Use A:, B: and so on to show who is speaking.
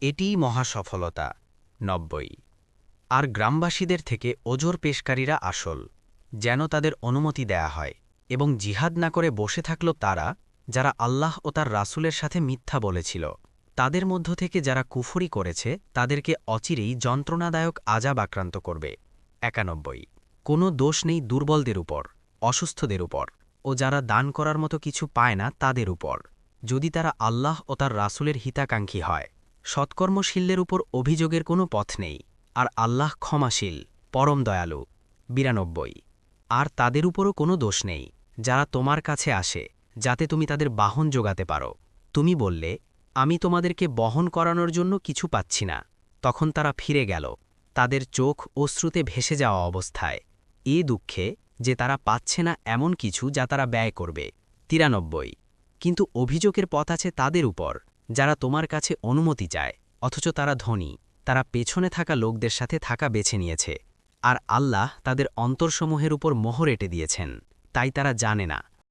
A: এটিই মহাসফলতা। ৯০ আর গ্রামবাসীদের থেকে ওজর পেশকারীরা আসল, যেন তাদের অনুমতি দেয়া হয়, এবং জিহাদ না করে বসে থাকল তারা, যারা আল্লাহ ও তার রাসূলের সাথে মিথ্যা বলেছিল। তাদের মধ্য থেকে যারা কুফরি করেছে তাদেরকে অচিরেই যন্ত্রণাদায়ক আযাব আক্রান্ত করবে। ৯১ কোনো দোষ নেই দুর্বলদের উপর, অসুস্থদের উপর, ও যারা দান করার মতো কিছু পায় না তাদের উপর, যদি তারা আল্লাহ ও তার রাসূলের হিতাকাঙ্ক্ষী হয়। সৎকর্মশীলদের উপর অভিযোগের কোনো পথ নেই, আর আল্লাহ ক্ষমাশীল, পরম দয়ালু। ৯২ আর তাদের উপরও কোনো দোষ নেই যারা তোমার কাছে আসে যাতে তুমি তাদের বাহন যোগাতে পারো। তুমি বললে, আমি তোমাদেরকে বহন করানোর জন্য কিছু পাচ্ছি না। তখন তারা ফিরে গেল, তাদের চোখ অশ্রুতে ভেসে যাওয়া অবস্থায়, এ দুঃখে যে তারা পাচ্ছে না এমন কিছু যা তারা ব্যয় করবে। ৯৩ কিন্তু অভিযোগের পথ আছে তাদের উপর, যারা তোমার কাছে অনুমতি চায়, অথচ তারা ধনী, তারা পেছনে থাকা লোকদের সাথে থাকা বেছে নিয়েছে, আর আল্লাহ তাদের অন্তরসমূহের উপর মোহর এঁটে দিয়েছেন, তাই তারা জানে না